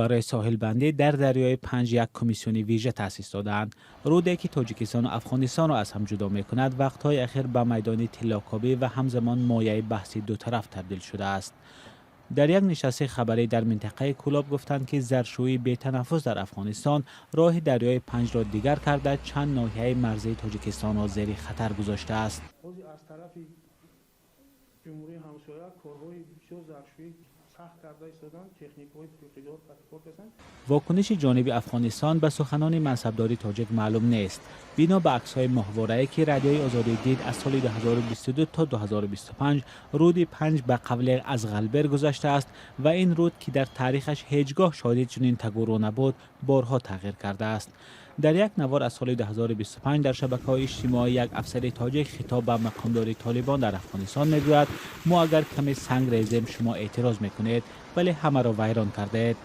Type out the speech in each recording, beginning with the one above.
برای ساحل بندی در دریای پنج یک کمیسیون ویژه تأسیس دادند. رودی که تاجیکستان و افغانستان را از هم جدا می‌کند وقت‌های اخیر به میدان طلاکابی و همزمان مایه بحثی دو طرف تبدیل شده است. در یک نشست خبری در منطقه کولاب گفتند که زرشویی بی تنفس در افغانستان راه دریای پنج را دیگر کرده چند ناحیه مرزی تاجیکستان را زیر خطر گذاشته است. از طرف جمهوری همسایه کارهای بسیار زرشویی سخت کرده ایستادند، تکنیک‌های اقتدار تطبیق کردند. واکنش جانب افغانستان به سخنان منصبداری تاجیک معلوم نیست. بنا به عکس‌های ماهواره‌ای که رادیوی آزادی دید از سال 2022 تا 2025 رود پنج به قبل از غلبر گذشته است و این رود که در تاریخش هیچگاه شاهد چنین تگورو نبود بارها تغییر کرده است. در یک نوار از سال 2025 در شبکه‌های اجتماعی یک افسر تاجیک خطاب به مقامداری طالبان در افغانستان میگوید ما اگر کمی سنگ ریزیم شما اعتراض میکنید ولی همه را ویران کردید.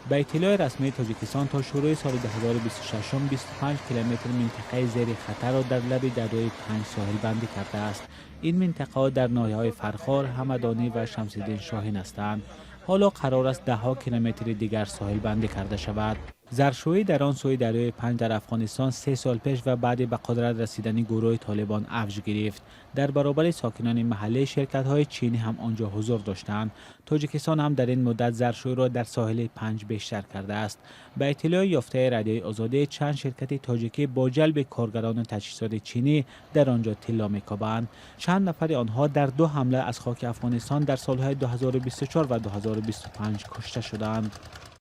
به اطلاع رسمی تاجیکستان تا شروع سال 2026 25 کیلومتر منطقه زیر خطر را در لب دریای پنج ساحل بندی کرده است. این منطقه در ناحیه‌های فرخار، همدانی و شمس الدین شاهین هستند. حالا قرار است 10 کیلومتر دیگر ساحل بندی کرده شود. زرشویی در آن سوی دریای پنج در افغانستان 3 سال پیش و بعد به قدرت رسیدن گروه طالبان اوج گرفت. در برابر ساکنان محلی شرکت‌های چینی هم آنجا حضور داشتند. تاجیکستان هم در این مدت زرشویی را در ساحل پنج بیشتر کرده است. به اطلاع یافته رادیوی آزادی چند شرکت تاجیکی با جلب کارگران تجهیزات چینی در آنجا طلا می‌کابند. چند نفر آنها در 2 حمله از خاک افغانستان در سال‌های 2024 و 2025 کشته شدند.